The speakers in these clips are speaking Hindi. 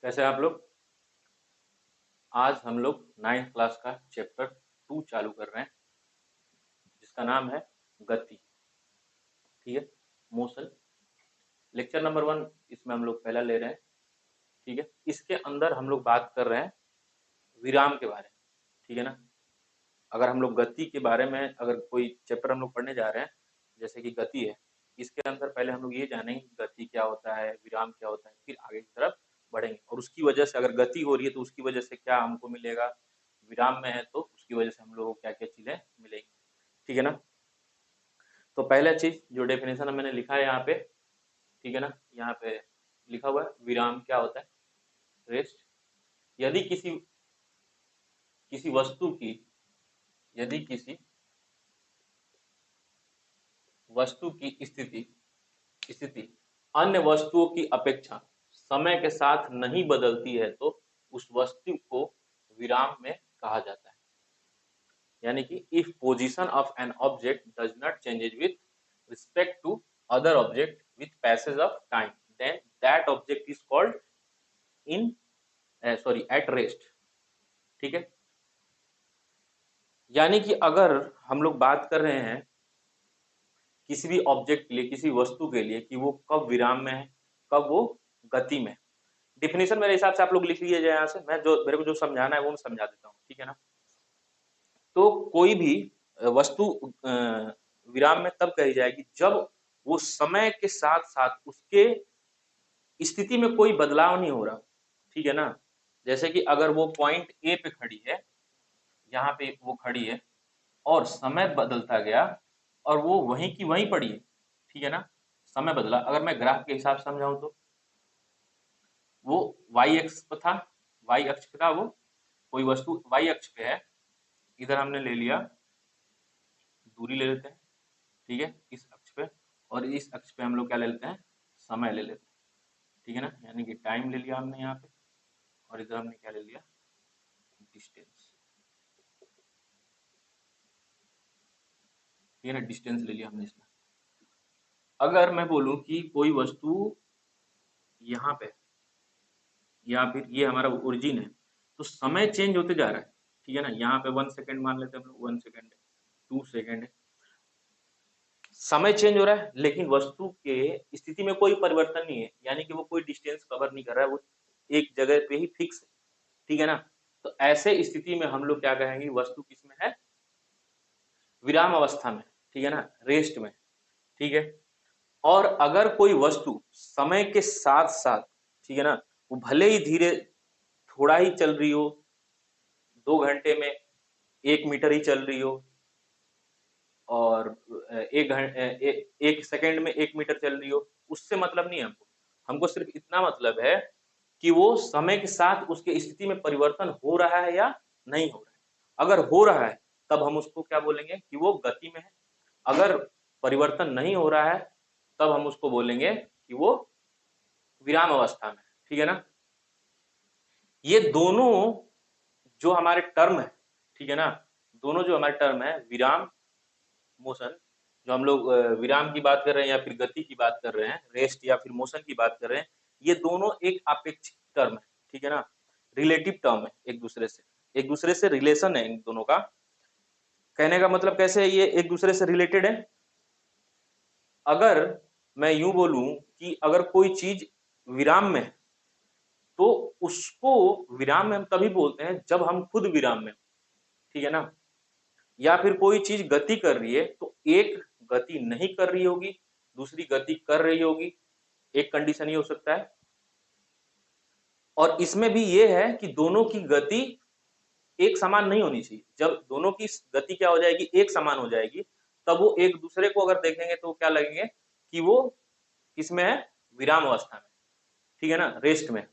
कैसे हैं आप लोग। आज हम लोग 9th क्लास का चैप्टर 2 चालू कर रहे हैं जिसका नाम है गति। ठीक है, मोशन। लेक्चर नंबर 1 इसमें हम लोग पहला ले रहे हैं। ठीक है, इसके अंदर हम लोग बात कर रहे हैं विराम के बारे में। ठीक है ना। अगर हम लोग गति के बारे में अगर कोई चैप्टर हम लोग पढ़ने जा रहे हैं जैसे कि गति है, इसके अंदर पहले हम लोग ये जानेंगे कि गति क्या होता है, विराम क्या होता है, फिर आगे की तरफ बढ़ेंगे और उसकी वजह से अगर गति हो रही है तो उसकी वजह से क्या हमको मिलेगा, विराम में है तो उसकी वजह से हम लोगों को क्या क्या चीजें मिलेंगी। ठीक है ना। तो पहला चीज जो डेफिनेशन मैंने लिखा है यहाँ पे, ठीक है ना, यहाँ पे लिखा हुआ है विराम क्या होता है, रेस्ट। यदि किसी किसी वस्तु की यदि किसी वस्तु की स्थिति अन्य वस्तुओं की अपेक्षा समय के साथ नहीं बदलती है तो उस वस्तु को विराम में कहा जाता है। यानी कि if position of an object does not changes with respect to other object with passage of time then that object is called in at rest. ठीक है, यानी कि अगर हम लोग बात कर रहे हैं किसी भी ऑब्जेक्ट के लिए, किसी वस्तु के लिए कि वो कब विराम में है, कब वो गति में। डिफिनेशन मेरे हिसाब से आप लोग लिख लीजिए यहाँ से, मैं जो मेरे को जो समझाना है वो मैं समझा देता हूँ। ठीक है ना। तो कोई भी वस्तु विराम में तब कही जाएगी जब वो समय के साथ साथ उसके स्थिति में कोई बदलाव नहीं हो रहा। ठीक है ना। जैसे कि अगर वो पॉइंट ए पे खड़ी है, यहाँ पे वो खड़ी है और समय बदलता गया और वो वहीं की वहीं पड़ी है। ठीक है ना। समय बदला, अगर मैं ग्राफ के हिसाब से समझाऊं तो वो वाई अक्ष पे था, वाई अक्ष पे था, वो कोई वस्तु वाई अक्ष पे है, इधर हमने ले लिया, दूरी ले लेते हैं। ठीक है, इस अक्ष पे, और इस अक्ष पे हम लोग क्या ले लेते हैं, समय ले लेते हैं। ठीक है ना, यानी कि टाइम ले लिया हमने यहाँ पे, और इधर हमने क्या ले लिया, डिस्टेंस। ठीक है ना, डिस्टेंस ले लिया हमने इसमें। अगर मैं बोलूं कि कोई वस्तु यहाँ पे या फिर ये हमारा ओरिजिन है तो समय चेंज होते जा रहा है। ठीक है ना, यहाँ पे 1 सेकेंड मान लेते हैं हम लोग, 1 सेकेंड है, 2 सेकेंड है, समय चेंज हो रहा है लेकिन वस्तु के स्थिति में कोई परिवर्तन नहीं है, यानी कि वो कोई डिस्टेंस कवर नहीं कर रहा है, वो एक जगह पे ही फिक्स है। ठीक है ना। तो ऐसे स्थिति में हम लोग क्या कहेंगे, वस्तु किसमें है, विराम अवस्था में। ठीक है ना, रेस्ट में। ठीक है। और अगर कोई वस्तु समय के साथ साथ, ठीक है ना, वो भले ही धीरे थोड़ा ही चल रही हो, 2 घंटे में 1 मीटर ही चल रही हो, और 1 सेकेंड में 1 मीटर चल रही हो, उससे मतलब नहीं है हमको। हमको सिर्फ इतना मतलब है कि वो समय के साथ उसके स्थिति में परिवर्तन हो रहा है या नहीं हो रहा है। अगर हो रहा है तब हम उसको क्या बोलेंगे कि वो गति में है, अगर परिवर्तन नहीं हो रहा है तब हम उसको बोलेंगे कि वो विराम अवस्था में। ठीक है ना। ये दोनों जो हमारे टर्म है, ठीक है ना, दोनों जो हमारे टर्म है, विराम, मोशन, जो हम लोग विराम की बात कर रहे हैं या फिर गति की बात कर रहे हैं, रेस्ट या फिर मोशन की बात कर रहे हैं, ये दोनों एक अपेक्षित टर्म है। ठीक है ना, रिलेटिव टर्म है, एक दूसरे से रिलेशन है इन दोनों का। कहने का मतलब कैसे है, ये एक दूसरे से रिलेटेड है। अगर मैं यूं बोलूं कि अगर कोई चीज विराम में है तो उसको विराम में हम तभी बोलते हैं जब हम खुद विराम में। ठीक है ना। या फिर कोई चीज गति कर रही है तो एक गति नहीं कर रही होगी, दूसरी गति कर रही होगी, एक कंडीशन ये हो सकता है। और इसमें भी ये है कि दोनों की गति एक समान नहीं होनी चाहिए। जब दोनों की गति क्या हो जाएगी, एक समान हो जाएगी, तब वो एक दूसरे को अगर देखेंगे तो क्या लगेंगे कि वो किसमें है, विराम अवस्था में। ठीक है ना, रेस्ट में।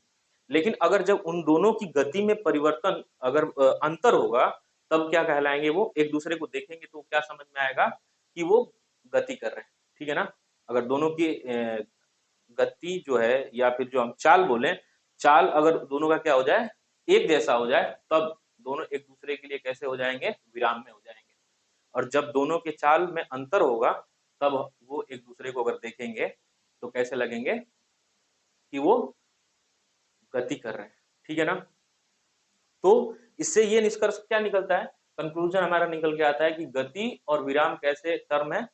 लेकिन अगर जब उन दोनों की गति में परिवर्तन, अगर अंतर होगा, तब क्या कहलाएंगे, वो एक दूसरे को देखेंगे तो क्या समझ में आएगा कि वो गति कर रहे हैं। ठीक है ना। अगर दोनों की गति जो है या फिर जो हम चाल बोले, चाल अगर दोनों का क्या हो जाए, एक जैसा हो जाए, तब दोनों एक दूसरे के लिए कैसे हो जाएंगे, विराम में हो जाएंगे। और जब दोनों के चाल में अंतर होगा तब वो एक दूसरे को अगर देखेंगे तो कैसे लगेंगे कि वो गति कर रहे हैं, ठीक है ना। तो इससे ये निष्कर्ष क्या निकलता है, कंक्लूजन हमारा निकल के आता है कि गति और विराम कैसे टर्म है,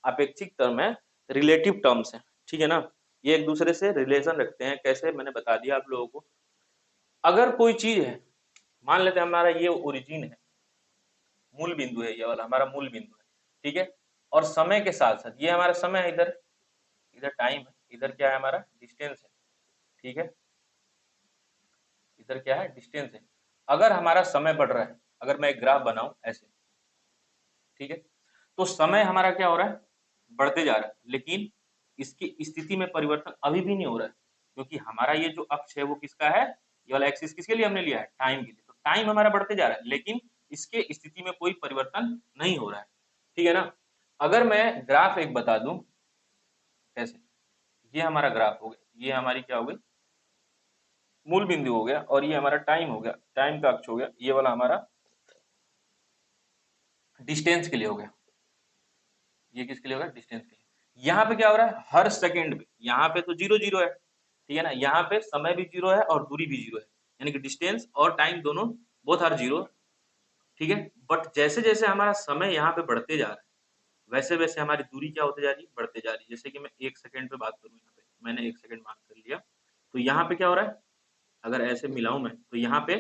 अपेक्षिक टर्म है, रिलेटिव टर्म्स है, ठीक है ना। ये एक दूसरे से रिलेशन रखते हैं, कैसे मैंने बता दिया आप लोगों को। अगर कोई चीज है, मान लेते हैं हमारा ये ओरिजिन है, मूल बिंदु है, ये वाला हमारा मूल बिंदु है, ठीक है। और समय के साथ साथ ये हमारा समय है, इधर इधर टाइम है, इधर क्या है हमारा डिस्टेंस है, ठीक है, इधर क्या है डिस्टेंस है। अगर हमारा समय बढ़ रहा है, अगर मैं एक ग्राफ बनाऊं ऐसे, ठीक है, तो समय हमारा क्या हो रहा है, बढ़ते जा रहा है, लेकिन इसकी स्थिति में परिवर्तन अभी भी नहीं हो रहा है, क्योंकि हमारा ये जो अक्ष है वो किसका है, ये वाला एक्सिस किसके लिए हमने लिया है, टाइम के लिए। तो टाइम हमारा बढ़ते जा रहा है, लेकिन इसके स्थिति में कोई परिवर्तन नहीं हो रहा है, ठीक है ना। अगर मैं ग्राफ एक बता दूं कैसे, ये हमारा ग्राफ हो गया, ये हमारी क्या हो गई मूल बिंदु हो गया, और ये हमारा टाइम हो गया, टाइम का अक्ष हो गया, ये वाला हमारा डिस्टेंस के लिए हो गया, ये किसके लिए होगा डिस्टेंस के लिए। यहाँ पे क्या हो रहा है, हर सेकंड पे, यहाँ पे तो 0 0 है, ठीक है ना, यहाँ पे समय भी 0 है और दूरी भी 0 है, यानी कि डिस्टेंस और टाइम दोनों बोथ आर 0, ठीक है। बट जैसे जैसे हमारा समय यहाँ पे बढ़ते जा रहा है, वैसे वैसे हमारी दूरी क्या होते जा रही है, बढ़ते जा रही है। जैसे कि मैं 1 सेकंड पे बात करूँ, यहाँ पे मैंने 1 सेकंड मार्क कर लिया, तो यहाँ पे क्या हो रहा है, अगर ऐसे मिलाऊं मैं, तो यहाँ पे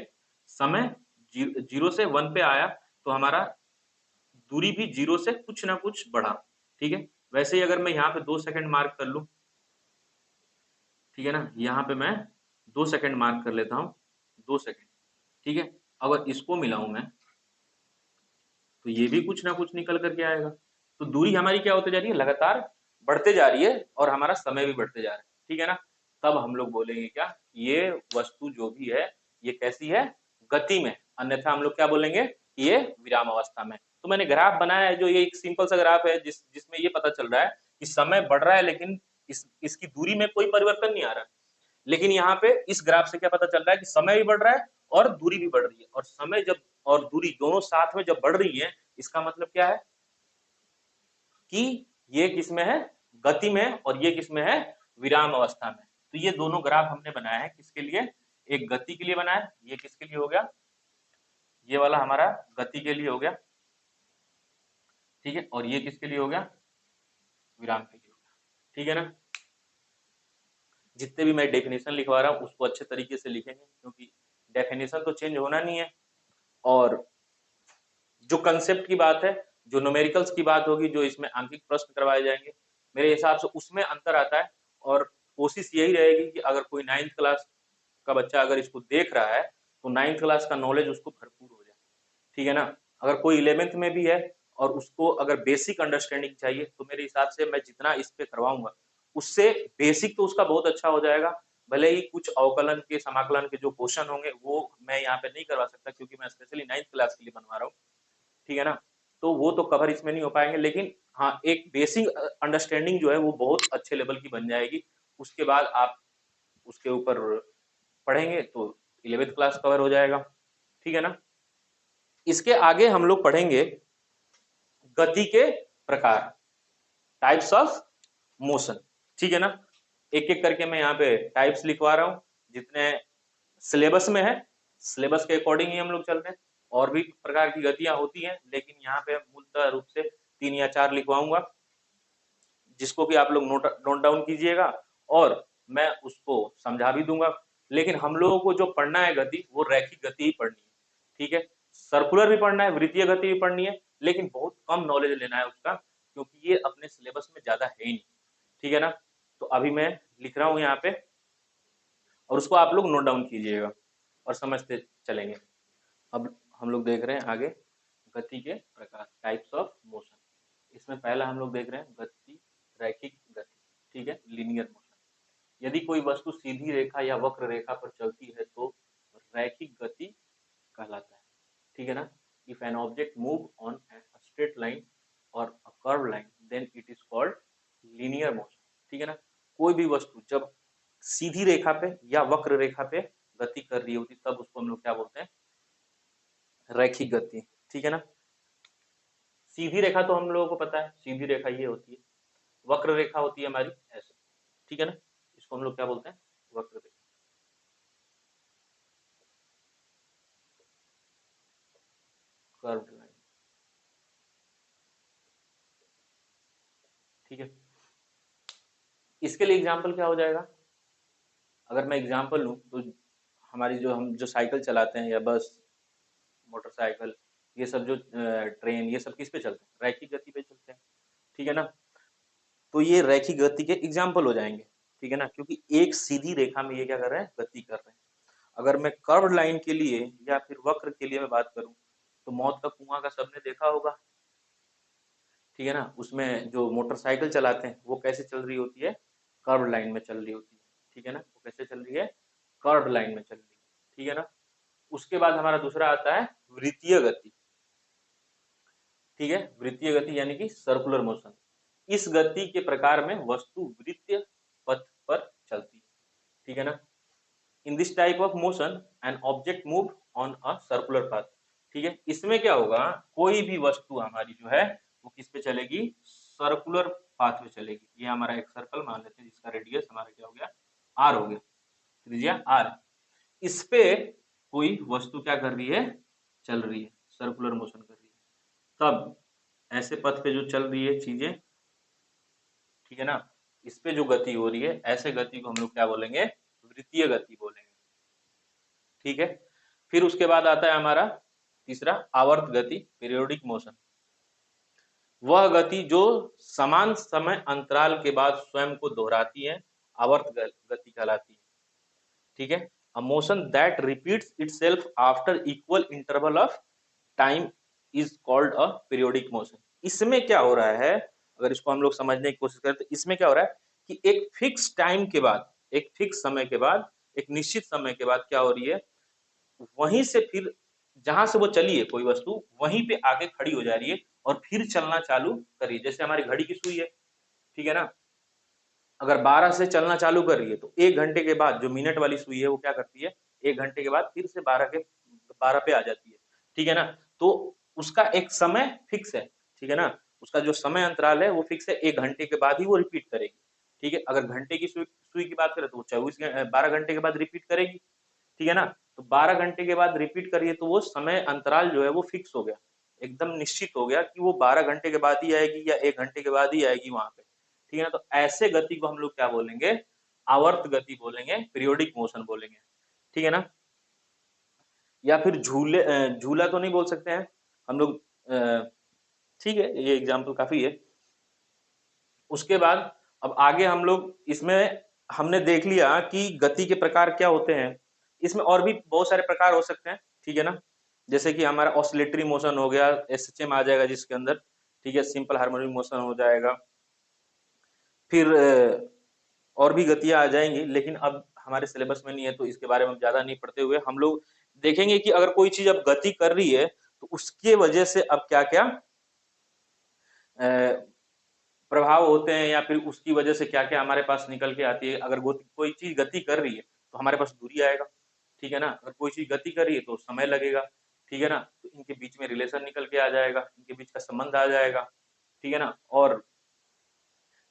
समय 0 से 1 पे आया, तो हमारा दूरी भी 0 से कुछ ना कुछ बढ़ा, ठीक है। वैसे ही अगर मैं यहाँ पे 2 सेकंड मार्क कर लूं, ठीक है ना, यहाँ पे मैं 2 सेकंड मार्क कर लेता हूँ, 2 सेकंड, ठीक है। अगर इसको मिलाऊं मैं, तो ये भी कुछ ना कुछ निकल करके आएगा। तो दूरी हमारी क्या होती जा रही है, लगातार बढ़ते जा रही है, और हमारा समय भी बढ़ते जा रहा है, ठीक है ना। तब हम लोग बोलेंगे क्या, ये वस्तु जो भी है ये कैसी है, गति में, अन्यथा हम लोग क्या बोलेंगे, ये विराम अवस्था में। तो मैंने ग्राफ बनाया है, जो ये एक सिंपल सा ग्राफ है, जिसमें ये पता चल रहा है कि समय बढ़ रहा है, लेकिन इसकी दूरी में कोई परिवर्तन नहीं आ रहा। लेकिन यहाँ पे इस ग्राफ से क्या पता चल रहा है कि समय भी बढ़ रहा है और दूरी भी बढ़ रही है, और समय जब और दूरी दोनों साथ में जब बढ़ रही है, इसका मतलब क्या है कि ये किसमें है, गति में, और ये किसमें है, विराम अवस्था में। तो ये दोनों ग्राफ हमने बनाया है किसके लिए, एक गति के लिए बनाया है, ये किसके लिए हो गया, ये वाला हमारा गति के लिए हो गया, ठीक है, और ये किसके लिए हो गया, विराम के लिए हो गया, ठीक है ना। जितने भी मैं डेफिनेशन लिखवा रहा हूँ उसको अच्छे तरीके से लिखेंगे, क्योंकि डेफिनेशन तो चेंज होना नहीं है, और जो कंसेप्ट की बात है, जो न्यूमेरिकल्स की बात होगी, जो इसमें आंकिक प्रश्न करवाए जाएंगे, मेरे हिसाब से उसमें अंतर आता है। और कोशिश यही रहेगी कि अगर कोई 9th क्लास का बच्चा अगर इसको देख रहा है, तो 9th क्लास का नॉलेज उसको भरपूर हो जाए, ठीक है ना। अगर कोई 11th में भी है और उसको अगर बेसिक अंडरस्टैंडिंग चाहिए, तो मेरे हिसाब से मैं जितना इस पे करवाऊंगा, उससे बेसिक तो उसका बहुत अच्छा हो जाएगा। भले ही कुछ अवकलन के समाकलन के जो क्वेश्चन होंगे वो मैं यहाँ पे नहीं करवा सकता, क्योंकि मैं स्पेशली 9th क्लास के लिए बनवा रहा हूँ, ठीक है ना। तो वो तो कवर इसमें नहीं हो पाएंगे, लेकिन हाँ एक बेसिक अंडरस्टैंडिंग जो है वो बहुत अच्छे लेवल की बन जाएगी। उसके बाद आप उसके ऊपर पढ़ेंगे तो 11th क्लास कवर हो जाएगा, ठीक है ना। इसके आगे हम लोग पढ़ेंगे गति के प्रकार, टाइप्स ऑफ मोशन, ठीक है ना। एक एक करके मैं यहाँ पे टाइप्स लिखवा रहा हूँ, जितने सिलेबस में है, सिलेबस के अकॉर्डिंग ही हम लोग चलते हैं। और भी प्रकार की गतियां होती हैं, लेकिन यहाँ पे मूलतः रूप से 3 या 4 लिखवाऊंगा, जिसको कि आप लोग नोट डाउन कीजिएगा, और मैं उसको समझा भी दूंगा। लेकिन हम लोगों को जो पढ़ना है गति, वो रैखिक गति ही पढ़नी है, ठीक है। सर्कुलर भी पढ़ना है, वृत्तीय गति भी पढ़नी है, लेकिन बहुत कम नॉलेज लेना है उसका, क्योंकि ये अपने सिलेबस में ज्यादा है ही नहीं, ठीक है ना। तो अभी मैं लिख रहा हूँ यहाँ पे, और उसको आप लोग नोट डाउन कीजिएगा और समझते चलेंगे। अब हम लोग देख रहे हैं आगे गति के प्रकार, टाइप्स ऑफ मोशन। इसमें पहला हम लोग देख रहे हैं गति, रैखिक गति, ठीक है, लीनियर मोशन। यदि कोई वस्तु सीधी रेखा या वक्र रेखा पर चलती है तो रैखिक गति कहलाता है, ठीक है ना। If an object move on a straight line और a curve line, then it is called linear motion, ठीक है ना। कोई भी वस्तु जब सीधी रेखा पे या वक्र रेखा पे गति कर रही होती, तब उसको हम लोग क्या बोलते हैं, रैखिक गति, ठीक है ना। सीधी रेखा तो हम लोगों को पता है, सीधी रेखा ये होती है, वक्र रेखा होती है हमारी ऐसे, ठीक है ना, इसको हम लोग क्या बोलते हैं, वक्र रेखा। कर्व्ड लाइन, ठीक है। इसके लिए एग्जांपल क्या हो जाएगा, अगर मैं एग्जांपल लूं तो हमारी जो हम जो साइकिल चलाते हैं या बस मोटरसाइकिल, ये सब जो ट्रेन, ये सब किस पे चलते हैं, रैखिक गति पे चलते हैं, ठीक है ना। तो ये रैखिक गति के एग्जाम्पल हो जाएंगे, ठीक है ना, क्योंकि एक सीधी रेखा में ये क्या कर रहे हैं, गति कर रहे हैं। अगर मैं कर्व लाइन के लिए या फिर वक्र के लिए मैं बात करूं तो मौत का कुआं का सबने देखा होगा, ठीक है ना। उसमें जो मोटरसाइकिल चलाते हैं वो कैसे चल रही होती है, कर्व लाइन में चल रही होती है, ठीक है ना। वो कैसे चल रही है, कर्व लाइन में चल रही है, ठीक है ना। उसके बाद हमारा दूसरा आता है वृत्तीय गति, ठीक है। वृत्तीय गति यानी कि सर्कुलर मोशन। इस गति के प्रकार में वस्तु वृत्तीय पथ पर चलती है, ठीक है ना। In this type of motion N object move on a circular path, ठीक है। इसमें क्या होगा, कोई भी वस्तु हमारी जो है वो किस पे चलेगी, सर्कुलर पाथ पे चलेगी। ये हमारा एक सर्कल मान लेते हैं जिसका रेडियस हमारा क्या हो गया, आर हो गया, त्रिज्या आर। इस पे कोई वस्तु क्या कर रही है, चल रही है, सर्कुलर मोशन कर रही है। तब ऐसे पथ पे जो चल रही है चीजें, ठीक है ना, इस पे जो गति हो रही है, ऐसे गति को हम लोग क्या बोलेंगे, वृत्तीय गति बोलेंगे, ठीक है। फिर उसके बाद आता है हमारा तीसरा आवर्त गति, पीरियोडिक मोशन। वह गति जो समान समय अंतराल के बाद स्वयं को दोहराती है, आवर्त गति कहलाती है, ठीक है। A motion that repeats itself after equal interval of time is called a periodic motion. इसमें क्या हो रहा है, अगर इसको हम लोग समझने की कोशिश करें तो इसमें क्या हो रहा है कि एक फिक्स टाइम के बाद, एक फिक्स समय के बाद, एक निश्चित समय के बाद क्या हो रही है, वहीं से फिर जहां से वो चली है कोई वस्तु, वहीं पे आके खड़ी हो जा रही है और फिर चलना चालू करी। जैसे हमारी घड़ी की सुई है, ठीक है ना, अगर 12 से चलना चालू कर रही है तो 1 घंटे के बाद जो मिनट वाली सुई है वो क्या करती है, 1 घंटे के बाद फिर से 12 पे आ जाती है, ठीक है ना। तो उसका एक समय फिक्स है, ठीक है ना, उसका जो समय अंतराल है वो फिक्स है, 1 घंटे के बाद ही वो रिपीट करेगी, ठीक है। अगर घंटे की सुई की बात करें तो वो 12 घंटे के बाद रिपीट करेगी, ठीक है ना। तो 12 घंटे के बाद रिपीट करिए तो वो समय अंतराल जो है वो फिक्स हो गया, एकदम निश्चित हो गया कि वो 12 घंटे के बाद ही आएगी या 1 घंटे के बाद ही आएगी वहां पे, ठीक है ना। तो ऐसे गति को हम लोग क्या बोलेंगे, आवर्त गति बोलेंगे, पीरियोडिक मोशन बोलेंगे, ठीक है ना। या फिर झूला तो नहीं बोल सकते हैं हम लोग, ठीक है, ये एग्जाम्पल काफी है। उसके बाद अब आगे हम लोग इसमें हमने देख लिया कि गति के प्रकार क्या होते हैं। इसमें और भी बहुत सारे प्रकार हो सकते हैं, ठीक है ना। जैसे कि हमारा ऑसिलेटरी मोशन हो गया, एसएचएम आ जाएगा जिसके अंदर, ठीक है, सिंपल हार्मोनिक मोशन हो जाएगा। फिर और भी गतियां आ जाएंगी, लेकिन अब हमारे सिलेबस में नहीं है तो इसके बारे में ज्यादा नहीं पढ़ते हुए हम लोग देखेंगे कि अगर कोई चीज अब गति कर रही है तो उसके वजह से अब क्या क्या प्रभाव होते हैं, या फिर उसकी वजह से क्या क्या हमारे पास निकल के आती है। अगर कोई चीज गति कर रही है तो हमारे पास दूरी आएगा, ठीक है ना। अगर कोई चीज गति कर रही है तो समय लगेगा, ठीक है ना। तो इनके बीच में रिलेशन निकल के आ जाएगा, इनके बीच का संबंध आ जाएगा, ठीक है ना। और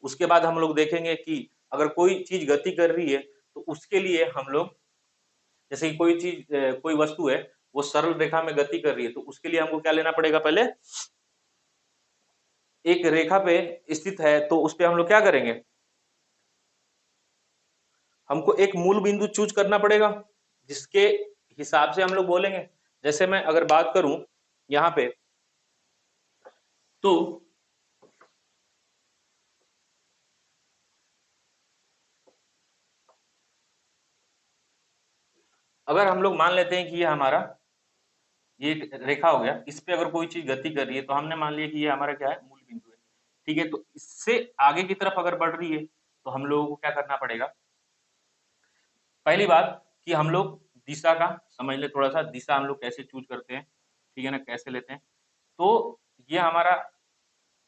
उसके बाद हम लोग देखेंगे कि अगर कोई चीज गति कर रही है तो उसके लिए हम लोग, जैसे कि कोई चीज कोई वस्तु है वो सरल रेखा में गति कर रही है तो उसके लिए हमको क्या लेना पड़ेगा, पहले एक रेखा पे स्थित है तो उस पे हम लोग क्या करेंगे, हमको एक मूल बिंदु चूज करना पड़ेगा जिसके हिसाब से हम लोग बोलेंगे। जैसे मैं अगर बात करूं यहाँ पे, तो अगर हम लोग मान लेते हैं कि ये हमारा ये एक रेखा हो गया, इस पे अगर कोई चीज गति कर रही है तो हमने मान लिया कि ये हमारा क्या है, मूल बिंदु है, ठीक है। तो इससे आगे की तरफ अगर बढ़ रही है तो हम लोगों को क्या करना पड़ेगा, पहली बात कि हम लोग दिशा का समझ ले, थोड़ा सा दिशा हम लोग कैसे चूज करते हैं, ठीक है ना, कैसे लेते हैं। तो ये हमारा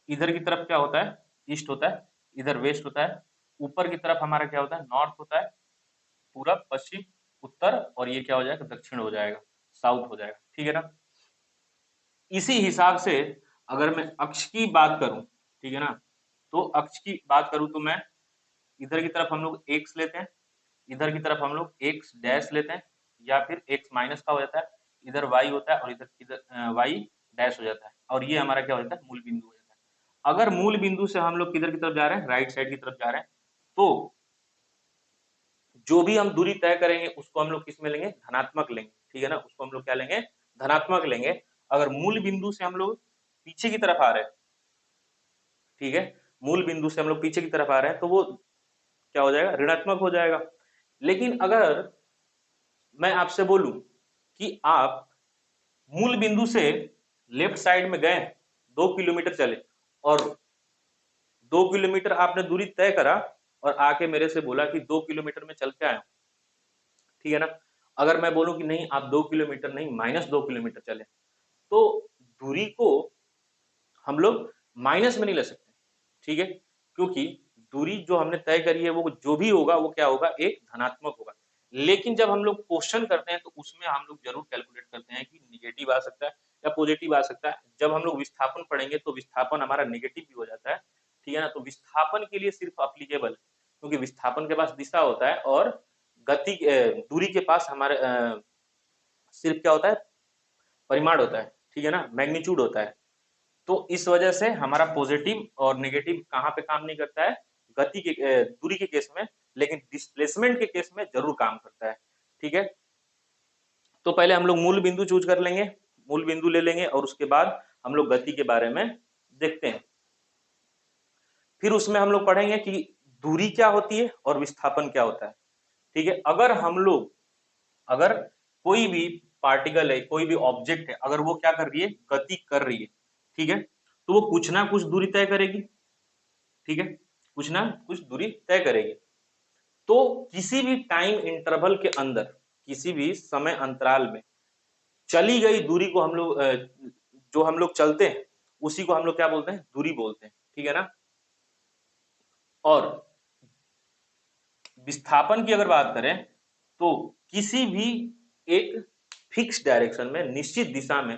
इधर की तरफ क्या होता है, ईस्ट होता है, इधर वेस्ट होता है, ऊपर की तरफ हमारा क्या होता है, नॉर्थ होता है, पूरब पश्चिम उत्तर, और ये क्या हो जाएगा, दक्षिण हो जाएगा, साउथ हो जाएगा, ठीक है ना। इसी हिसाब से अगर मैं अक्ष की बात करूं, ठीक है ना, तो अक्ष की बात करूं तो मैं इधर की तरफ हम लोग एक्स लेते हैं, इधर की तरफ हम लोग एक्स डैश लेते हैं, या फिर एक्स माइनस का हो जाता है, इधर वाई होता है और इधर इधर वाई डैश हो जाता है, और ये हमारा क्या हो जाता है, मूल बिंदु हो जाता है। अगर मूल बिंदु से हम लोग किधर की तरफ जा रहे हैं, राइट साइड की तरफ जा रहे हैं, तो जो भी हम दूरी तय करेंगे उसको हम लोग किस में लेंगे, धनात्मक लेंगे, ठीक है ना, उसको हम लोग क्या लेंगे, धनात्मक लेंगे। अगर मूल बिंदु से हम लोग पीछे की तरफ आ रहे हैं, ठीक है, मूल बिंदु से हम लोग पीछे की तरफ आ रहे हैं, तो वो क्या हो जाएगा, ऋणात्मक हो जाएगा। लेकिन अगर मैं आपसे बोलूं कि आप मूल बिंदु से लेफ्ट साइड में गए, 2 किलोमीटर चले, और 2 किलोमीटर आपने दूरी तय करा, और आके मेरे से बोला कि 2 किलोमीटर में चल के आया, ठीक है ना। अगर मैं बोलूं कि नहीं, आप 2 किलोमीटर नहीं, -2 किलोमीटर चले, तो दूरी को हम लोग माइनस में नहीं ले सकते, ठीक है, क्योंकि दूरी जो हमने तय करी है वो जो भी होगा वो क्या होगा, एक धनात्मक होगा। लेकिन जब हम लोग क्वेश्चन करते हैं तो उसमें हम लोग जरूर कैलकुलेट करते हैं कि निगेटिव आ सकता है या पॉजिटिव आ सकता है। जब हम लोग विस्थापन पढ़ेंगे तो विस्थापन हमारा निगेटिव भी हो जाता है, ठीक है ना। तो विस्थापन के लिए सिर्फ अप्लीकेबल है, क्योंकि विस्थापन के पास दिशा होता है, और गति दूरी के पास हमारे सिर्फ क्या होता है, परिमाण होता है, ठीक है ना, मैग्नीट्यूड होता है। तो इस वजह से हमारा पॉजिटिव और नेगेटिव कहाँ पे काम नहीं करता है, गति के दूरी के केस में, लेकिन डिस्प्लेसमेंट के केस में जरूर काम करता है, ठीक है। तो पहले हम लोग मूल बिंदु चूज कर लेंगे, मूल बिंदु ले लेंगे, और उसके बाद हम लोग गति के बारे में देखते हैं। फिर उसमें हम लोग पढ़ेंगे कि दूरी क्या होती है और विस्थापन क्या होता है, ठीक है। अगर कोई भी पार्टिकल है, कोई भी ऑब्जेक्ट है, अगर वो क्या कर रही है, गति कर रही है, ठीक है, तो वो कुछ ना कुछ दूरी तय करेगी, ठीक है, कुछ ना कुछ दूरी तय करेगी। तो किसी भी टाइम इंटरवल के अंदर, किसी भी समय अंतराल में चली गई दूरी को हम लोग जो हम लोग चलते हैं उसी को हम लोग क्या बोलते हैं, दूरी बोलते हैं, ठीक है ना। और विस्थापन की अगर बात करें तो किसी भी एक फिक्स डायरेक्शन में, निश्चित दिशा में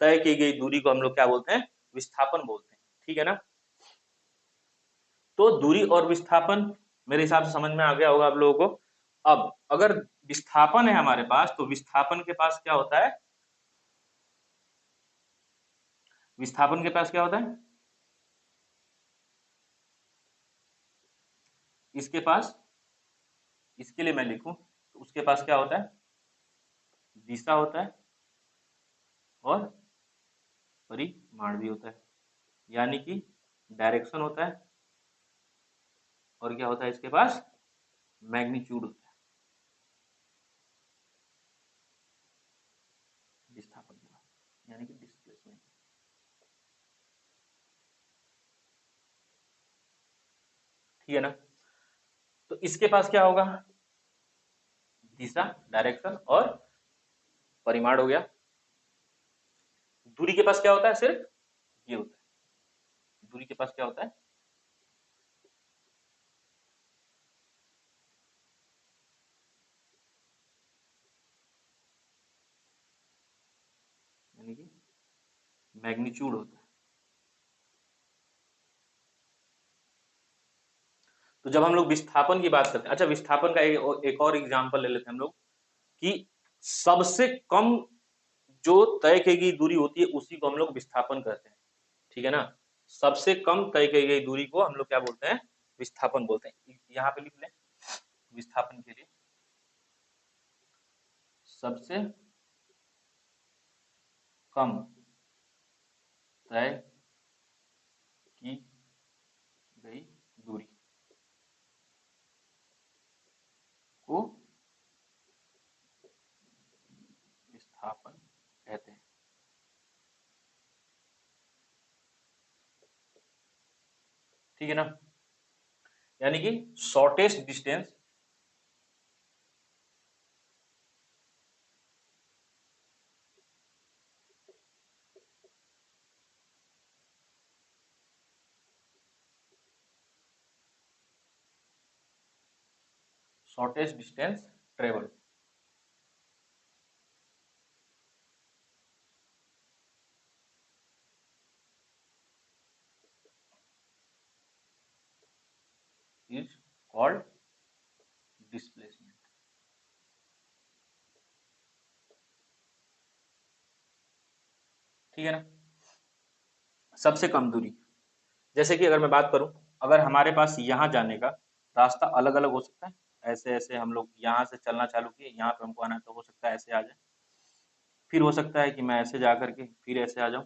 तय की गई दूरी को हम लोग क्या बोलते हैं, विस्थापन बोलते हैं, ठीक है ना। तो दूरी और विस्थापन मेरे हिसाब से समझ में आ गया होगा आप लोगों को। अब अगर विस्थापन है हमारे पास, तो विस्थापन के पास क्या होता है, विस्थापन के पास क्या होता है, इसके पास, इसके लिए मैं लिखूं तो उसके पास क्या होता है, दिशा होता है और परिमाण भी होता है, यानी कि डायरेक्शन होता है, और क्या होता है इसके पास, मैग्नीट्यूड होता है विस्थापन के पास, यानी कि डिस्प्लेसमेंट, ठीक है ना। तो इसके पास क्या होगा, दिशा, डायरेक्शन और परिमाण हो गया। दूरी के पास क्या होता है, सिर्फ ये होता है, दूरी के पास क्या होता है, यानी कि मैग्नीट्यूड होता है। तो जब हम लोग विस्थापन की बात करते हैं, अच्छा विस्थापन का एक और एग्जांपल ले लेते हैं हम लोग, कि सबसे कम जो तय की गई दूरी होती है उसी को हम लोग विस्थापन कहते हैं, ठीक है ना। सबसे कम तय की गई दूरी को हम लोग क्या बोलते हैं, विस्थापन बोलते हैं। यहाँ पे लिख लें, विस्थापन के लिए सबसे कम तय की गई दूरी को विस्थापन कहते हैं, ठीक है ना। यानी कि shortest distance, shortest distance travel is called displacement, ठीक है ना। सबसे कम दूरी। जैसे कि अगर मैं बात करूं, अगर हमारे पास यहाँ जाने का रास्ता अलग अलग हो सकता है, ऐसे ऐसे हम लोग यहाँ से चलना चालू किए, यहाँ पे हमको आना है तो हो सकता है ऐसे आ जाए, फिर हो सकता है कि मैं ऐसे जा करके फिर ऐसे आ जाऊं।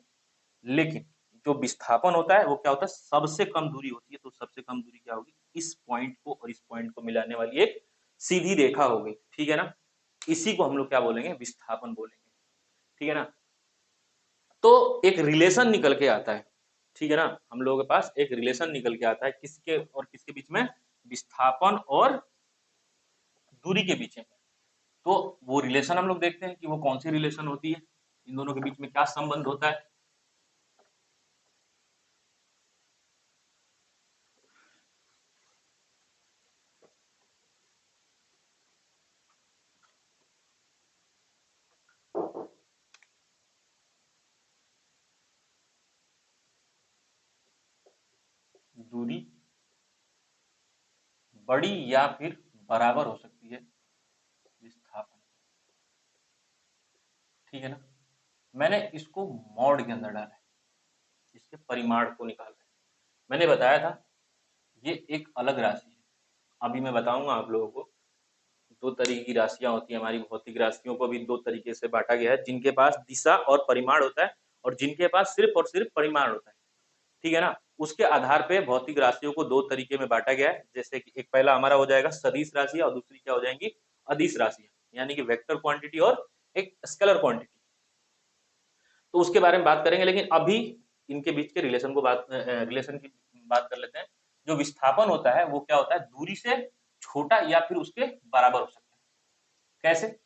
लेकिन जो विस्थापन होता है वो क्या होता है, सबसे कम दूरी होती है। तो सबसे कम दूरी क्या होगी, इस पॉइंट को और इस पॉइंट को मिलाने वाली एक सीधी रेखा होगी, ठीक है ना। इसी को हम लोग क्या बोलेंगे, विस्थापन बोलेंगे, ठीक है ना। तो एक रिलेशन निकल के आता है, ठीक है ना, हम लोगों के पास एक रिलेशन निकल के आता है किसके और किसके बीच में, विस्थापन और दूरी के बीच में। तो वो रिलेशन हम लोग देखते हैं कि वो कौन सी रिलेशन होती है, इन दोनों के बीच में क्या संबंध होता है। दूरी बड़ी या फिर बराबर हो सकती है विस्थापन, ठीक है ना। मैंने इसको मॉड के अंदर डाला है, इसके परिमाण को निकाल रहे हैं। मैंने बताया था ये एक अलग राशि है, अभी मैं बताऊंगा आप लोगों को। दो तरीके की राशियां होती है, हमारी भौतिक राशियों को भी दो तरीके से बांटा गया है, जिनके पास दिशा और परिमाण होता है और जिनके पास सिर्फ और सिर्फ परिमाण होता है, ठीक है ना। उसके आधार पे भौतिक राशियों को दो तरीके में बांटा गया है। जैसे कि एक पहला हमारा हो जाएगा सदिश राशि और दूसरी क्या हो जाएंगी, अदिश राशि, यानी कि वेक्टर क्वांटिटी और एक स्केलर क्वांटिटी। तो उसके बारे में बात करेंगे, लेकिन अभी इनके बीच के रिलेशन की बात कर लेते हैं। जो विस्थापन होता है वो क्या होता है, दूरी से छोटा या फिर उसके बराबर हो सकता है। कैसे,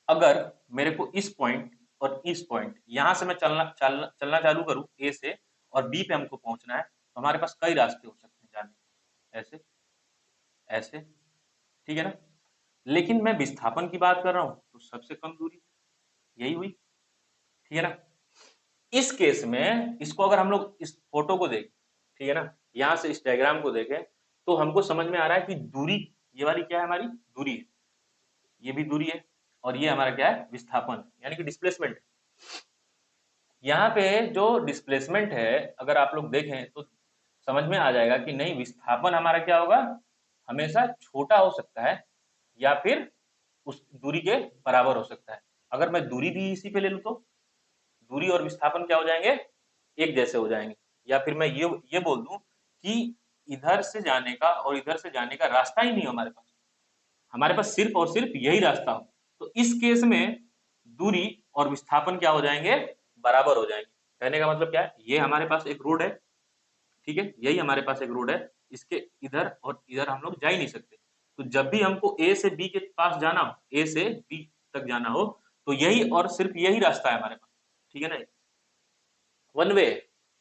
अगर मेरे को इस पॉइंट और इस पॉइंट यहां से मैं चलना चालू करूं ए से, और बी पे हमको पहुंचना है, तो हमारे पास कई रास्ते हो सकते हैं जाने के, ऐसे ऐसे, ठीक है ना। लेकिन मैं विस्थापन की बात कर रहा हूं तो सबसे कम दूरी यही हुई, ठीक है ना। इस केस में इसको अगर हम लोग इस फोटो को देखें, ठीक है ना, यहां से इस डायग्राम को देखें, तो हमको समझ में आ रहा है कि दूरी ये वाली क्या है, हमारी दूरी है, ये भी दूरी है, और ये हमारा क्या है, विस्थापन यानी कि डिस्प्लेसमेंट। यहाँ पे जो डिस्प्लेसमेंट है अगर आप लोग देखें तो समझ में आ जाएगा कि नहीं, विस्थापन हमारा क्या होगा, हमेशा छोटा हो सकता है या फिर उस दूरी के बराबर हो सकता है। अगर मैं दूरी भी इसी पे ले लूं तो दूरी और विस्थापन क्या हो जाएंगे, एक जैसे हो जाएंगे। या फिर मैं ये बोल दूं कि इधर से जाने का और इधर से जाने का रास्ता ही नहीं हमारे पास, हमारे पास सिर्फ और सिर्फ यही रास्ता हो, तो इस केस में दूरी और विस्थापन क्या हो जाएंगे, बराबर हो जाएंगे। कहने का मतलब क्या है, ये हमारे पास एक रोड है, ठीक है, यही हमारे पास एक रोड है, इसके इधर और इधर हम लोग जा ही नहीं सकते। तो जब भी हमको ए से बी के पास जाना हो, ए से बी तक जाना हो, तो यही और सिर्फ यही रास्ता है हमारे पास, ठीक है ना, वन वे,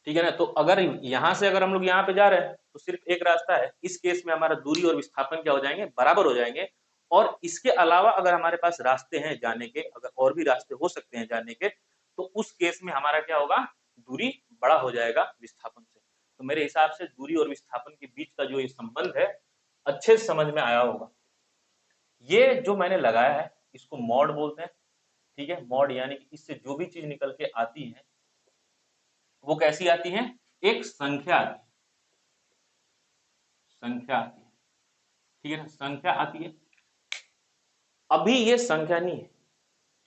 ठीक है ना। तो अगर यहां से अगर हम लोग यहाँ पे जा रहे हैं तो सिर्फ एक रास्ता है, इस केस में हमारा दूरी और विस्थापन क्या हो जाएंगे, बराबर हो जाएंगे। और इसके अलावा अगर हमारे पास रास्ते हैं जाने के, अगर और भी रास्ते हो सकते हैं जाने के, तो उस केस में हमारा क्या होगा, दूरी बड़ा हो जाएगा विस्थापन से। तो मेरे हिसाब से दूरी और विस्थापन के बीच का जो ये संबंध है अच्छे से समझ में आया होगा। ये जो मैंने लगाया है इसको मॉड बोलते हैं, ठीक है। मॉड यानी कि इससे जो भी चीज निकल के आती है वो कैसी आती है, एक संख्या आती है, संख्या आती है, ठीक है ना, संख्या आती है। अभी ये संख्या नहीं है,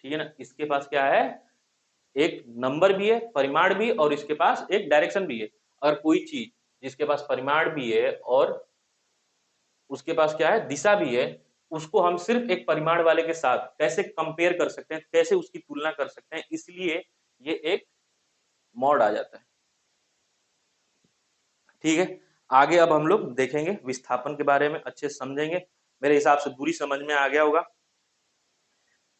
ठीक है ना, इसके पास क्या है, एक नंबर भी है, परिमाण भी, और इसके पास एक डायरेक्शन भी है। अगर कोई चीज जिसके पास परिमाण भी है और उसके पास क्या है, दिशा भी है, उसको हम सिर्फ एक परिमाण वाले के साथ कैसे कंपेयर कर सकते हैं, कैसे उसकी तुलना कर सकते हैं, इसलिए ये एक मॉड आ जाता है, ठीक है। आगे अब हम लोग देखेंगे विस्थापन के बारे में, अच्छे से समझेंगे। मेरे हिसाब से दूरी समझ में आ गया होगा,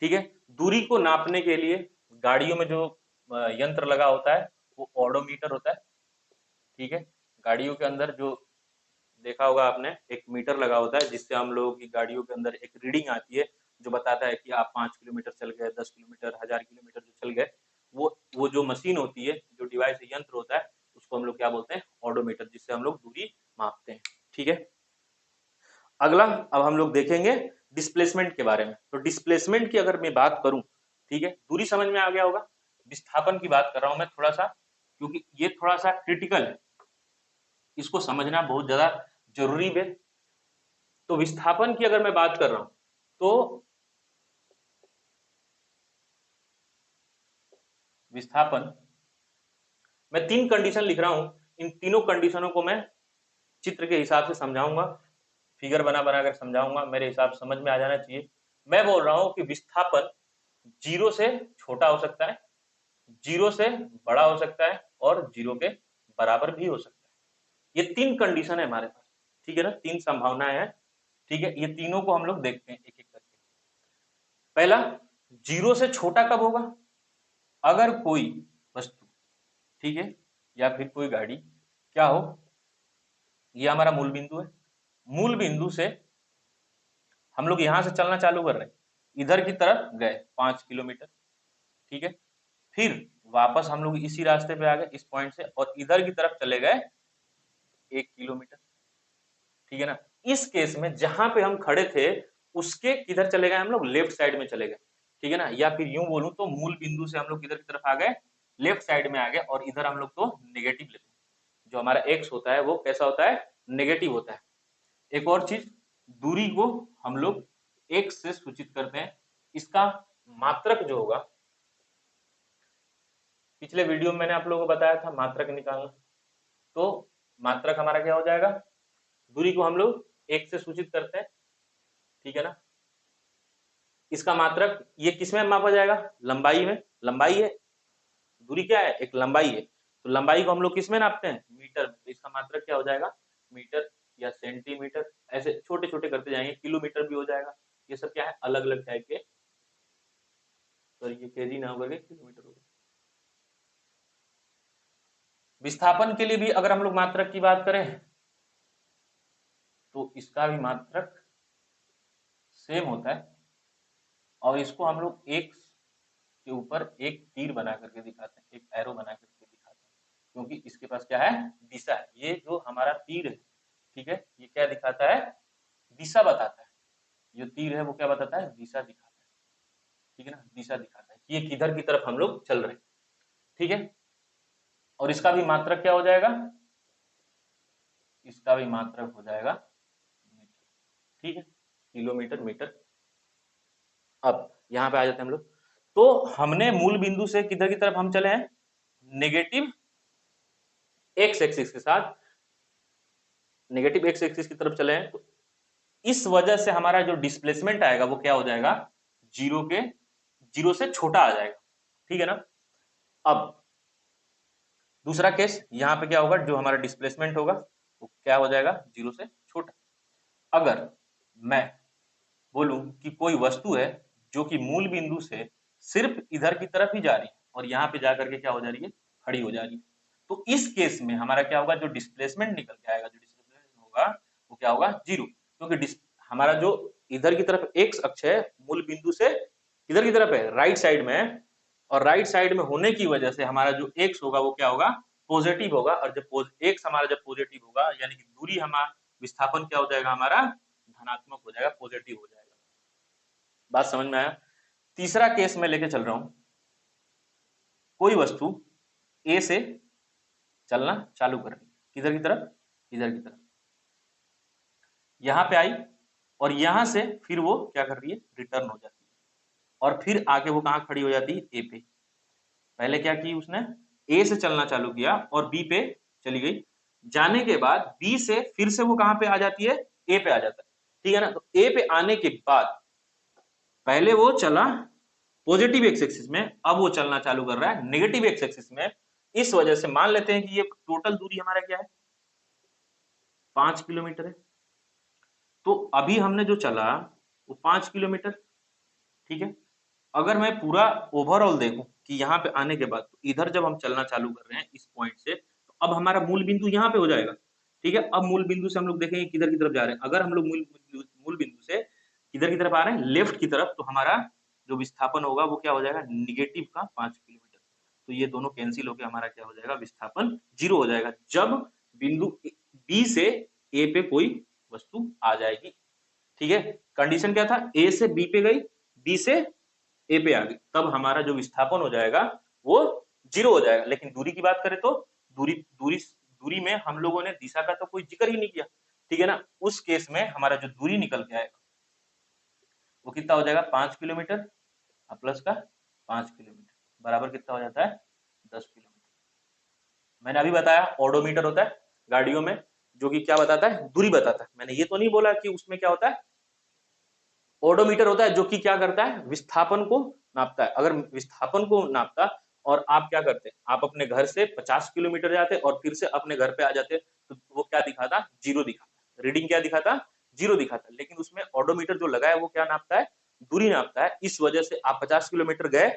ठीक है। दूरी को नापने के लिए गाड़ियों में जो यंत्र लगा होता है वो ऑडोमीटर होता है, ठीक है। गाड़ियों के अंदर जो देखा होगा आपने, एक मीटर लगा होता है जिससे हम लोगों की गाड़ियों के अंदर एक रीडिंग आती है जो बताता है कि आप 5 किलोमीटर चल गए, 10 किलोमीटर, 1000 किलोमीटर जो चल गए। वो जो मशीन होती है, जो डिवाइस यंत्र होता है, उसको हम लोग क्या बोलते हैं, ऑडोमीटर, जिससे हम लोग दूरी मापते हैं, ठीक है। अगला अब हम लोग देखेंगे डिस्प्लेसमेंट के बारे में। तो डिस्प्लेसमेंट की अगर मैं बात करूं, ठीक है, दूरी समझ में आ गया होगा, विस्थापन की बात कर रहा हूं मैं थोड़ा सा, क्योंकि ये थोड़ा सा क्रिटिकल है, इसको समझना बहुत ज्यादा जरूरी है। तो विस्थापन की अगर मैं बात कर रहा हूं तो विस्थापन, मैं 3 कंडीशन लिख रहा हूं, इन तीनों कंडीशनों को मैं चित्र के हिसाब से समझाऊंगा, फिगर बना बना कर समझाऊंगा, मेरे हिसाब से समझ में आ जाना चाहिए। मैं बोल रहा हूं कि विस्थापन 0 से छोटा हो सकता है, 0 से बड़ा हो सकता है और 0 के बराबर भी हो सकता है। ये 3 कंडीशन है हमारे पास, ठीक है ना, 3 संभावनाएं हैं, ठीक है। ये तीनों को हम लोग देखते हैं एक एक करके। पहला, 0 से छोटा कब होगा? अगर कोई वस्तु, ठीक है, या फिर कोई गाड़ी क्या हो, ये हमारा मूल बिंदु है, मूल बिंदु से हम लोग यहां से चलना चालू कर रहे हैं, इधर की तरफ गए 5 किलोमीटर, ठीक है, फिर वापस हम लोग इसी रास्ते पे आ गए इस पॉइंट से और इधर की तरफ चले गए 1 किलोमीटर, ठीक है ना। इस केस में जहां पे हम खड़े थे उसके किधर चले गए हम लोग? लेफ्ट साइड में चले गए, ठीक है ना। या फिर यूं बोलूं तो मूल बिंदु से हम लोग किधर की तरफ आ गए? लेफ्ट साइड में आ गए, और इधर हम लोग तो नेगेटिव लेते हैं, जो हमारा एक्स होता है वो कैसा होता है? नेगेटिव होता है। एक और चीज, दूरी को हम लोग एक्स से सूचित करते हैं, इसका मात्रक जो होगा, पिछले वीडियो में मैंने आप लोगों को बताया था मात्रक निकालना, तो मात्रक हमारा क्या हो जाएगा? दूरी को हम लोग एक से सूचित करते हैं, ठीक है ना। इसका मात्रक ये किसमें मापा जाएगा? लंबाई में, लंबाई है, दूरी क्या है? एक लंबाई है, तो लंबाई को हम लोग किसमें नापते हैं? मीटर में, तो इसका मात्रक क्या हो जाएगा? मीटर या सेंटीमीटर, ऐसे छोटे छोटे करते जाएंगे, किलोमीटर भी हो जाएगा। ये सब क्या है? अलग अलग टाइप के, तो ये केजी ना होकर के किलोमीटर होगा। विस्थापन के लिए भी अगर हम लोग मात्रक की बात करें तो इसका भी मात्रक सेम होता है, और इसको हम लोग एक के ऊपर एक तीर बना करके दिखाते हैं, एक एरो बना करके दिखाते हैं, क्योंकि इसके पास क्या है? दिशा है। ये जो हमारा तीर है, ठीक है, ये क्या दिखाता है? दिशा बताता है। जो तीर है वो क्या बताता है? दिशा दिखाता है, ठीक है ना, दिशा दिखाता है कि ये किधर की तरफ हम लोग चल रहे हैं, ठीक है। और इसका भी मात्रक क्या हो जाएगा? इसका भी मात्रक हो जाएगा मीटर, ठीक है, किलोमीटर मीटर। अब यहाँ पे आ जाते हैं हम लोग, तो हमने मूल बिंदु से किधर की तरफ हम चले हैं? नेगेटिव एक्स एक्सिस के साथ, नेगेटिव एक्स एक्सिस की तरफ चले हैं, तो इस वजह से हमारा जो डिस्प्लेसमेंट आएगा वो क्या हो जाएगा? जीरो के, जीरो से छोटा आ जाएगा, ठीक है ना। अब दूसरा केस, यहाँ पे क्या होगा? जो हमारा डिस्प्लेसमेंट होगा वो क्या हो जाएगा? जीरो से छोटा। अगर मैं बोलूं कि कोई वस्तु है जो कि मूल बिंदु से सिर्फ इधर की तरफ ही जा रही है और यहाँ पे जाकर के क्या हो जा रही है? खड़ी हो जा रही है, तो इस केस में हमारा क्या होगा? जो डिस्प्लेसमेंट निकल के आएगा, जो डिस्प्लेसमेंट होगा वो क्या होगा? जीरो, क्योंकि हमारा जो इधर की तरफ एक्स अक्ष है मूल बिंदु से किधर की तरफ है? राइट साइड में है, और राइट साइड में होने की वजह से हमारा जो एक्स होगा वो क्या होगा? पॉजिटिव होगा, और जब एक्स हमारा जब पॉजिटिव होगा यानी कि दूरी हमारा, विस्थापन क्या हो जाएगा? हमारा धनात्मक हो जाएगा, पॉजिटिव हो जाएगा। बात समझ में आया? तीसरा केस मैं लेके चल रहा हूं, कोई वस्तु ए से चलना चालू कर रही है, किधर की तरफ? इधर की तरफ, यहां पे आई, और यहां से फिर वो क्या कर रही है? रिटर्न हो जाती है, और फिर आके वो कहां खड़ी हो जाती है? ए पे। पहले क्या की उसने? ए से चलना चालू किया और बी पे चली गई, जाने के बाद बी से फिर से वो कहां पे आ जाती है? ए पे आ जाता है, ठीक है ना। तो ए पे आने के बाद पहले वो चला पॉजिटिव एक्स एक्सिस में, अब वो चलना चालू कर रहा है नेगेटिव एक्स एक्सिस में। इस वजह से मान लेते हैं कि ये टोटल दूरी हमारा क्या है? 5 किलोमीटर है। तो अभी हमने जो चला वो 5 किलोमीटर, ठीक है। अगर मैं पूरा ओवरऑल देखूं कि यहाँ पे आने के बाद, तो इधर जब हम चलना चालू कर रहे हैं इस पॉइंट से, तो अब हमारा मूल बिंदु यहाँ पे हो जाएगा, ठीक है। अब मूल बिंदु से हम लोग देखेंगे किधर की तरफ जा रहे हैं। अगर हम लोग मूल बिंदु से किधर की तरफ आ रहे हैं? लेफ्ट की तरफ, तो हमारा जो विस्थापन होगा वो क्या हो जाएगा? निगेटिव का 5 किलोमीटर। तो ये दोनों कैंसिल होकर हमारा क्या हो जाएगा? विस्थापन जीरो हो जाएगा, जब बिंदु बी से ए पे कोई वस्तु आ जाएगी, ठीक है। कंडीशन क्या था? ए से बी पे गई, बी से ए पे आ गई, तब हमारा जो विस्थापन हो जाएगा वो जीरो हो जाएगा। लेकिन दूरी की बात करें तो दूरी दूरी दूरी में हम लोगों ने दिशा का तो कोई जिक्र ही नहीं किया, ठीक है ना। उस केस में हमारा जो दूरी निकल के आएगा वो कितना हो जाएगा, 5 किलोमीटर प्लस का 5 किलोमीटर बराबर कितना हो जाता है, 10 किलोमीटर। मैंने अभी बताया ओडोमीटर होता है गाड़ियों में, जो कि क्या बताता है, दूरी बताता है। मैंने ये तो नहीं बोला कि उसमें क्या होता है, ओडोमीटर होता है जो कि क्या करता है, विस्थापन को नापता है। अगर विस्थापन को नापता और आप क्या करते, आप अपने घर से 50 किलोमीटर जाते और फिर से अपने घर पे आ जाते, तो वो क्या दिखाता, जीरो दिखाता, रीडिंग क्या दिखाता, जीरो दिखाता। लेकिन उसमें ऑडोमीटर जो लगा है वो क्या नापता है, दूरी नापता है। इस वजह से आप 50 किलोमीटर गए,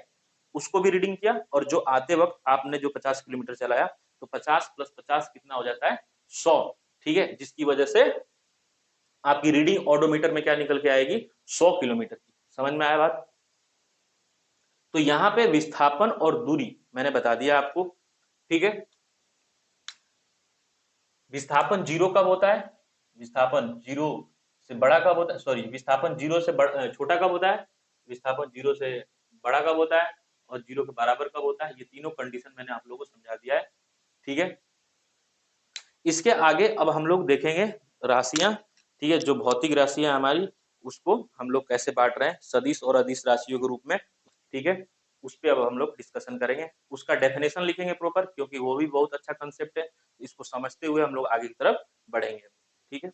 उसको भी रीडिंग किया, और जो आते वक्त आपने जो 50 किलोमीटर चलाया, तो 50 + 50 कितना हो जाता है, 100, ठीक है। जिसकी वजह से आपकी रीडिंग ऑडोमीटर में क्या निकल के आएगी, 100 किलोमीटर की। समझ में आया बात। तो यहाँ पे विस्थापन और दूरी मैंने बता दिया आपको, ठीक है। विस्थापन जीरो कब होता है, विस्थापन जीरो से बड़ा कब होता है, सॉरी, विस्थापन जीरो से छोटा कब होता है, विस्थापन जीरो से बड़ा कब होता है, और जीरो के बराबर कब होता है। ये तीनों कंडीशन मैंने आप लोगों को समझा दिया है, ठीक है। इसके आगे अब हम लोग देखेंगे राशियां, ठीक है। जो भौतिक राशियां हमारी, उसको हम लोग कैसे बांट रहे हैं सदिश और अदिश राशियों के रूप में, ठीक है। उस पर अब हम लोग डिस्कशन करेंगे, उसका डेफिनेशन लिखेंगे प्रॉपर, क्योंकि वो भी बहुत अच्छा कंसेप्ट है। इसको समझते हुए हम लोग आगे की तरफ बढ़ेंगे, ठीक है।